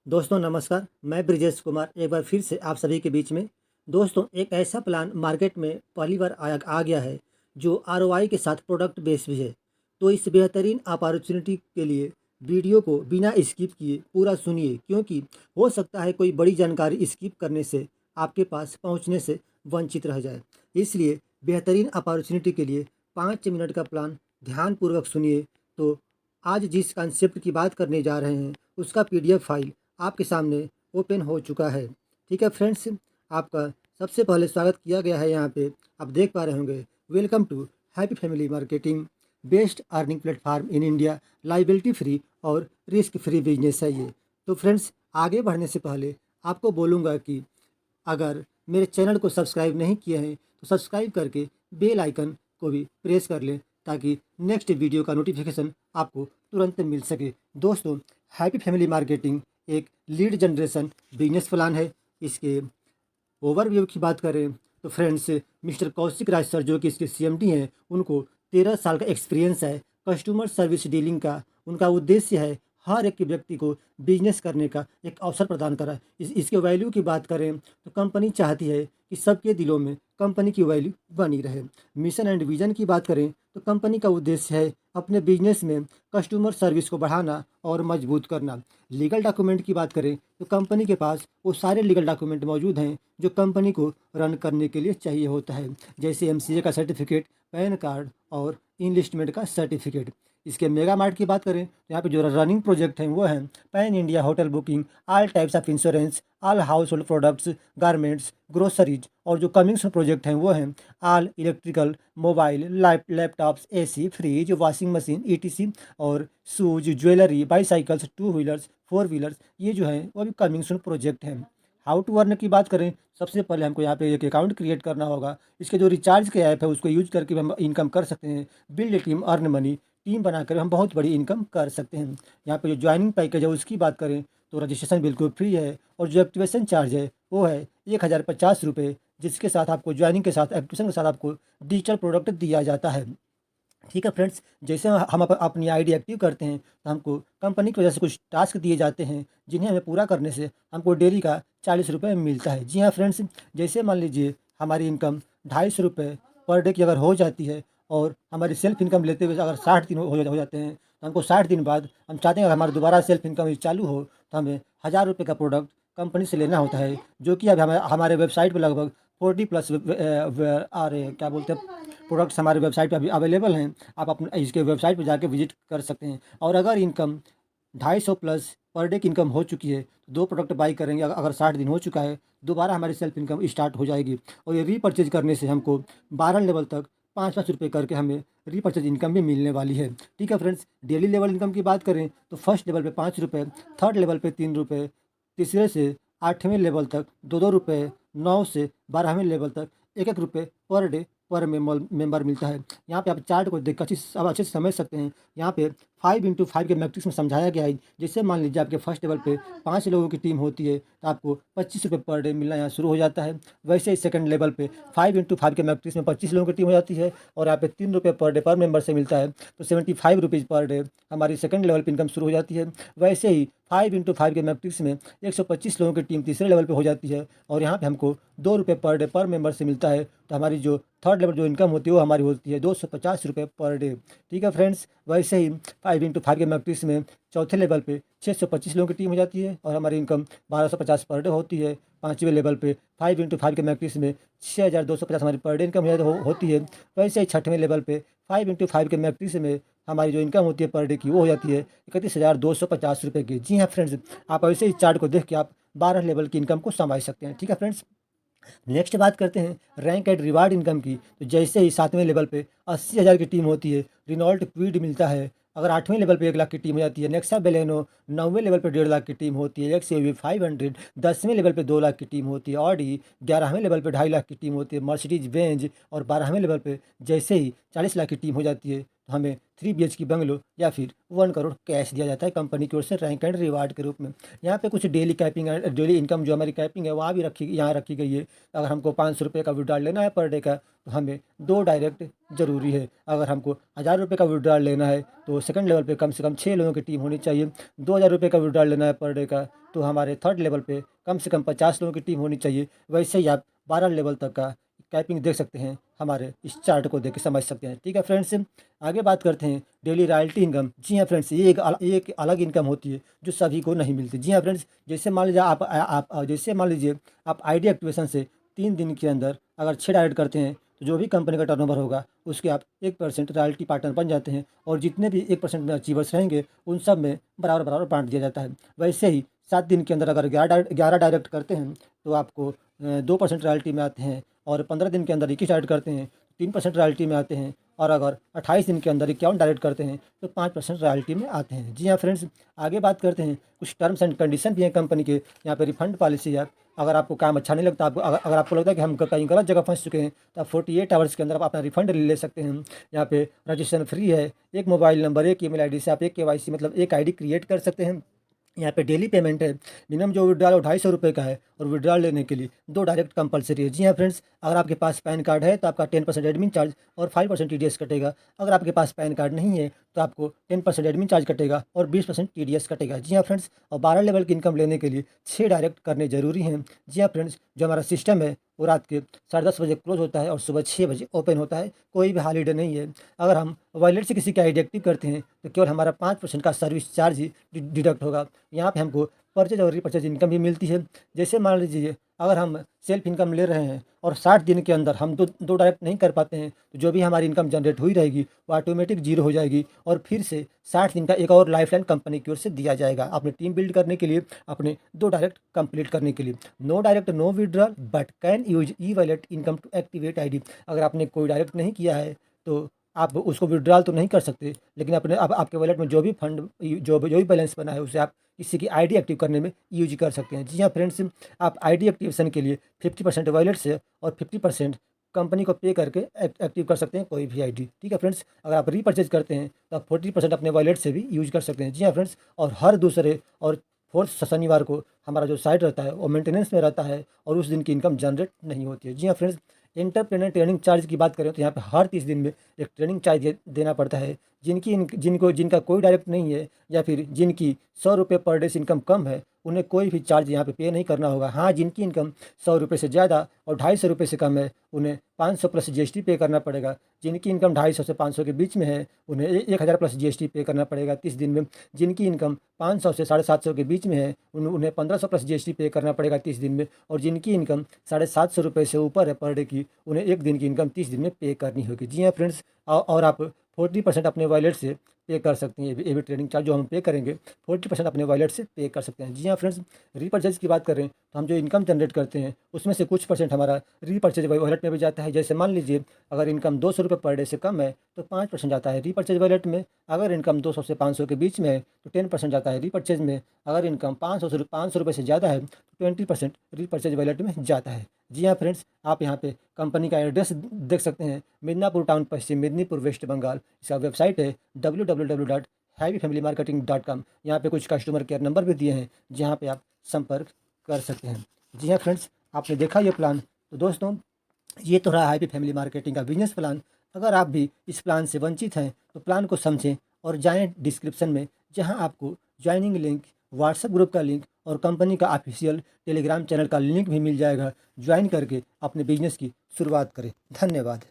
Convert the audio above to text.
दोस्तों नमस्कार, मैं ब्रिजेश कुमार एक बार फिर से आप सभी के बीच में। दोस्तों एक ऐसा प्लान मार्केट में पहली बार आ गया है जो आरओआई के साथ प्रोडक्ट बेस भी है। तो इस बेहतरीन अपॉर्चुनिटी के लिए वीडियो को बिना स्किप किए पूरा सुनिए, क्योंकि हो सकता है कोई बड़ी जानकारी स्किप करने से आपके पास पहुंचने से वंचित रह जाए। इसलिए बेहतरीन अपॉर्चुनिटी के लिए 5 मिनट का प्लान ध्यानपूर्वक सुनिए। तो आज जिस कॉन्सेप्ट की बात करने जा रहे हैं उसका पीडीएफ फाइल आपके सामने ओपन हो चुका है। ठीक है फ्रेंड्स, आपका सबसे पहले स्वागत किया गया है। यहाँ पे आप देख पा रहे होंगे, welcome to happy family marketing, best earning platform in India, liability free और रिस्क फ्री बिजनेस है ये। तो फ्रेंड्स, आगे बढ़ने से पहले आपको बोलूँगा कि अगर मेरे चैनल को सब्सक्राइब नहीं किए हैं तो सब्सक्राइब करके बेल आइकन को भी प्रेस कर लें, ताकि नेक्स्ट वीडियो का नोटिफिकेशन आपको तुरंत मिल सके। दोस्तों, हैप्पी फैमिली मार्केटिंग एक लीड जनरेशन बिजनेस प्लान है। इसके ओवरव्यू की बात करें तो फ्रेंड्स, मिस्टर कौशिक राज सर जो कि इसके सीएमडी हैं, उनको 13 साल का एक्सपीरियंस है कस्टमर सर्विस डीलिंग का। उनका उद्देश्य है हर एक व्यक्ति को बिजनेस करने का एक अवसर प्रदान करा। इसके वैल्यू की बात करें तो कंपनी चाहती है कि सबके दिलों में कंपनी की वैल्यू बनी रहे। मिशन एंड विजन की बात करें तो कंपनी का उद्देश्य है अपने बिजनेस में कस्टमर सर्विस को बढ़ाना और मजबूत करना। लीगल डॉक्यूमेंट की बात करें तो कंपनी के पास वो सारे लीगल डॉक्यूमेंट मौजूद हैं जो कंपनी को रन करने के लिए चाहिए होता है, जैसे एमसीए का सर्टिफिकेट, पैन कार्ड और इनलिस्टमेंट का सर्टिफिकेट। इसके मेगा मार्ट की बात करें तो यहाँ पे जो रनिंग प्रोजेक्ट हैं वो हैं pan India hotel booking, all types of insurance, all household products, garments, groceries. और जो कमिंग्स प्रोजेक्ट हैं वो हैं all electrical, mobile, laptops, AC, fridge, washing machine, etc और shoes, jewellery, bicycles, two wheelers, four wheelers. ये जो हैं वो भी कमिंग्स प्रोजेक्ट हैं। हाउ टू अर्न की बात करें, सबसे पहले हमको यहाँ पे एक अकाउंट क्रिएट करना होगा। इसके जो रिचार्ज के ऐप है उसको यूज करके भी हम इनकम कर सकते हैं। Build a team, earn money. Team बनाकर हम बहुत बड़ी इनकम कर सकते हैं। यहाँ पे जो ज्वाइनिंग पैकेज है उसकी बात करें तो रजिस्ट्रेशन बिल्कुल फ्री है, और जो एक्टिवेशन चार्ज है वो है 1050 रुपये, जिसके साथ आपको ज्वाइनिंग के साथ, एक्टिवेशन के साथ आपको डिजिटल प्रोडक्ट दिया जाता है। ठीक है फ्रेंड्स, जैसे हम अपनी आईडी एक्टिव करते हैं तो हमको कंपनी की वजह से कुछ टास्क दिए जाते हैं, जिन्हें हमें पूरा करने से हमको डेली का 40 रुपये मिलता है। जी हाँ फ्रेंड्स, जैसे मान लीजिए हमारी इनकम 250 रुपये पर डे की अगर हो जाती है, और हमारी सेल्फ इनकम लेते हुए अगर 60 दिन हो जाते हैं, तो हमको 60 दिन बाद हम चाहते हैं अगर हमारा दोबारा सेल्फ इनकम चालू हो तो हमें 1000 रुपये का प्रोडक्ट कंपनी से लेना होता है, जो कि अब हमारे वेबसाइट पर लगभग 40+ क्या बोलते हैं प्रोडक्ट्स हमारे वेबसाइट पे अभी अवेलेबल हैं। आप अपने इसके वेबसाइट पे जाके विजिट कर सकते हैं। और अगर इनकम 250+ पर डे की इनकम हो चुकी है तो 2 प्रोडक्ट बाई करेंगे, अगर 60 दिन हो चुका है दोबारा हमारी सेल्फ इनकम स्टार्ट हो जाएगी। और ये रीपरचेज करने से हमको 12 लेवल तक 5-5 रुपये करके हमें रीपरचेज इनकम भी मिलने वाली है। ठीक है फ्रेंड्स, डेली लेवल इनकम की बात करें तो फर्स्ट लेवल पे 5 रुपये, थर्ड लेवल पे 3 रुपये, तीसरे से 8वें लेवल तक 2-2 रुपये, 9 से 12वें लेवल तक 1-1 रुपये पर डे पर मेंबर मिलता है। यहाँ पे आप चार्ट को देख अब अच्छे से समझ सकते हैं। यहाँ पे 5x5 के मैट्रिक्स में समझाया गया है। जैसे मान लीजिए आपके फर्स्ट लेवल पे 5 लोगों की टीम होती है तो आपको 25 रुपये पर डे मिलना यहाँ शुरू हो जाता है। वैसे ही सेकंड लेवल पे 5x5 के मैट्रिक्स में 25 लोगों की टीम हो जाती है, और यहाँ पे 3 रुपये पर डे पर मेंबर से मिलता है, तो 75 रुपीज़ पर डे हमारी सेकंड लेवल पे इनकम शुरू हो जाती है। वैसे ही 5x5 के मैट्रिक्स में 125 लोगों की टीम तीसरे लेवल पे हो जाती है, और यहाँ पे हमको 2 रुपये पर डे पर मेंबर से मिलता है, तो हमारी जो थर्ड लेवल जो इनकम होती है वो हमारी होती है 250 रुपये पर डे। ठीक है फ्रेंड्स, वैसे ही 5x5 के मैट्रिक्स में चौथे लेवल पे 625 लोगों की टीम हो जाती है, और हमारी इनकम 1250 पर डे होती है। पाँचवें लेवल पे 5x5 के मैट्रिक्स में 6250 हमारी पर डे इनकम होती है। वैसे ही छठवें लेवल पे 5x5 के मैट्रिक्स में हमारी जो इनकम होती है पर डे की वो हो जाती है 31,250 रुपये की। जी हाँ फ्रेंड्स, आप ऐसे ही चार्ट को देख के आप 12 लेवल की इनकम को समझ सकते हैं। ठीक है फ्रेंड्स, नेक्स्ट बात करते हैं रैंक एंड रिवार्ड इनकम की। तो जैसे ही 7वें लेवल पे 80,000 की टीम होती है, रिनॉल्ट क्विड मिलता है। अगर 8वें लेवल पे 1 लाख की टीम हो जाती है, नेक्सा बेलेनो। 9वें लेवल पे 1.5 लाख की टीम होती है, एक्सयूवी 500। 10वें लेवल पे 2 लाख की टीम होती है, ऑडी। 11वें लेवल पे 2.5 लाख की टीम होती है, मर्सिडीज बेंज। और 12वें लेवल पे जैसे ही 40 लाख की टीम हो जाती है तो हमें 3 BHK की बंगलो या फिर 1 करोड़ कैश दिया जाता है कंपनी की ओर से रैंक एंड रिवार्ड के रूप में। यहाँ पे कुछ डेली कैपिंग, डेली इनकम जो हमारी कैपिंग है वहाँ भी यहाँ रखी गई है। अगर हमको 500 रुपये का विड्रॉल लेना है पर डे का तो हमें 2 डायरेक्ट ज़रूरी है। अगर हमको 1000 रुपये का विड्रॉल लेना है तो सेकंड लेवल पे कम से कम 6 लोगों की टीम होनी चाहिए। 2000 रुपये का विड्रॉल लेना है पर डे का तो हमारे थर्ड लेवल पे कम से कम 50 लोगों की टीम होनी चाहिए। वैसे ही आप 12 लेवल तक का कैपिंग देख सकते हैं, हमारे इस चार्ट को देख के समझ सकते हैं। ठीक है फ्रेंड्स, आगे बात करते हैं डेली रॉयल्टी इनकम। जी हाँ फ्रेंड्स, ये एक अलग इनकम होती है जो सभी को नहीं मिलती। जी हाँ फ्रेंड्स, जैसे मान लीजिए जैसे मान लीजिए आप आईडी एक्टिवेशन से 3 दिन के अंदर अगर 6 डायरेक्ट करते हैं तो जो भी कंपनी का टर्नओवर होगा उसके आप 1% रॉयल्टी पार्टनर बन जाते हैं, और जितने भी 1% में अचीवर्स रहेंगे उन सब में बराबर बराबर बांट दिया जाता है। वैसे ही 7 दिन के अंदर अगर 11 डायरेक्ट करते हैं तो आपको 2% रॉयल्टी में आते हैं, और 15 दिन के अंदर 21 डायरेक्ट करते हैं 3% रॉयल्टी में आते हैं, और अगर 28 दिन के अंदर 51 डायरेक्ट करते हैं तो 5% रॉयल्टी में आते हैं। जी हाँ फ्रेंड्स, आगे बात करते हैं कुछ टर्म्स एंड कंडीशन भी हैं कंपनी के। यहाँ पे रिफंड पॉलिसी है। अगर आपको काम अच्छा नहीं लगता, आपको अगर आपको लगता है कि हम कहीं गलत जगह फंस चुके हैं, तो आप 48 आवर्स के अंदर आप अपना रिफंड ले सकते हैं। यहाँ पे रजिस्ट्रेशन फ्री है। एक मोबाइल नंबर, एक ईमेल आईडी से आप एक केवाईसी मतलब एक आईडी क्रिएट कर सकते हैं। यहाँ पे डेली पेमेंट है। मिनिमम जो विड्रॉल है 250 रुपये का है, और विड्रॉल लेने के लिए 2 डायरेक्ट कंपलसरी है। जी हाँ फ्रेंड्स, अगर आपके पास पैन कार्ड है तो आपका 10% एडमिन चार्ज और 5% TDS कटेगा। अगर आपके पास पैन कार्ड नहीं है तो आपको 10% एडमिन चार्ज कटेगा और 20% TDS कटेगा। जी हाँ फ्रेंड्स, और 12 लेवल की इनकम लेने के लिए 6 डायरेक्ट करने जरूरी हैं। जी हाँ फ्रेंड्स, जो हमारा सिस्टम है वो रात के 10:30 बजे क्लोज होता है और सुबह 6 बजे ओपन होता है। कोई भी हॉलीडे नहीं है। अगर हम वॉलेट से किसी का आईडी एक्टिव करते हैं तो केवल हमारा 5% का सर्विस चार्ज ही डिडक्ट होगा। यहाँ पे हमको परचेज और रीपरचेज इनकम भी मिलती है। जैसे मान लीजिए अगर हम सेल्फ इनकम ले रहे हैं और 60 दिन के अंदर हम दो डायरेक्ट नहीं कर पाते हैं, तो जो भी हमारी इनकम जनरेट हुई रहेगी वो ऑटोमेटिक जीरो हो जाएगी, और फिर से 60 दिन का एक और लाइफलाइन कंपनी की ओर से दिया जाएगा अपनी टीम बिल्ड करने के लिए, अपने 2 डायरेक्ट कंप्लीट करने के लिए। No direct no withdrawal but can use e wallet income to activate ID. अगर आपने कोई डायरेक्ट नहीं किया है तो आप उसको विड्रॉल तो नहीं कर सकते, लेकिन अपने अब आपके वॉलेट में जो भी फंड जो भी बैलेंस बना है उसे आप किसी की आईडी एक्टिव करने में यूज कर सकते हैं। जी हाँ फ्रेंड्स, आप आईडी एक्टिवेशन के लिए 50% वॉलेट से और 50% कंपनी को पे करके एक्टिव कर सकते हैं कोई भी आईडी। ठीक है फ्रेंड्स, अगर आप रीपरचेज करते हैं तो आप 40% अपने वॉलेट से भी यूज कर सकते हैं। जी हाँ फ्रेंड्स, और हर दूसरे और फोर्थ शनिवार को हमारा जो साइट रहता है वो मेंटेनेंस में रहता है और उस दिन की इनकम जनरेट नहीं होती है। जी हाँ फ्रेंड्स, एंटरप्रेन्योर ट्रेनिंग चार्ज की बात करें तो यहाँ पे हर 30 दिन में एक ट्रेनिंग चार्ज देना पड़ता है। जिनका कोई डायरेक्ट नहीं है या फिर जिनकी 100 रुपये पर डे से इनकम कम है, उन्हें कोई भी चार्ज यहाँ पे नहीं करना होगा। हाँ, जिनकी इनकम 100 रुपये से ज़्यादा और 250 रुपये से कम है उन्हें 500 प्लस GST पे करना पड़ेगा। जिनकी इनकम 250 से 500 के बीच में है उन्हें 1000 प्लस GST पे करना पड़ेगा 30 दिन में। जिनकी इनकम 500 से 750 के बीच में है उन्हें 1500 प्लस GST पे करना पड़ेगा 30 दिन में। और जिनकी इनकम 750 रुपये से ऊपर है पर डे की, उन्हें 1 दिन की इनकम 30 दिन में पे करनी होगी। जी हाँ फ्रेंड्स, और आप 40% अपने वॉलेट से पे कर सकते हैं। ये भी ट्रेडिंग चार्ज जो हम पे करेंगे 40% अपने वॉलेट से पे कर सकते हैं। जी हाँ फ्रेंड्स, रीपरचेज की बात करें तो हम जो इनकम जनरेट करते हैं उसमें से कुछ परसेंट हमारा रीपरचेज वॉलेट में भी जाता है। जैसे मान लीजिए अगर इनकम 200 रुपये पर डे से कम है तो 5% जाता है रीपरचेज वॉलेट में। अगर इनकम 200 से 500 के बीच में है तो 10% जाता है रीपरचेज में। अगर इनकम 500 रुपये से ज़्यादा है तो 20% रीपरचेज वॉलेट में जाता है। जी हाँ फ्रेंड्स, आप यहाँ पे कंपनी का एड्रेस देख सकते हैं, मिदनापुर टाउन, पश्चिम मेदिनीपुर, वेस्ट बंगाल। इसका वेबसाइट है www.happyfamilymarketing.com। यहाँ पे कुछ कस्टमर केयर नंबर भी दिए हैं जहाँ पे आप संपर्क कर सकते हैं। जी हाँ फ्रेंड्स, आपने देखा ये प्लान। तो दोस्तों, ये तो रहा हैप्पी फैमिली मार्केटिंग का बिजनेस प्लान। अगर आप भी इस प्लान से वंचित हैं तो प्लान को समझें और जाएं डिस्क्रिप्शन में, जहां आपको ज्वाइनिंग लिंक, व्हाट्सएप ग्रुप का लिंक और कंपनी का ऑफिशियल टेलीग्राम चैनल का लिंक भी मिल जाएगा। ज्वाइन करके अपने बिजनेस की शुरुआत करें। धन्यवाद।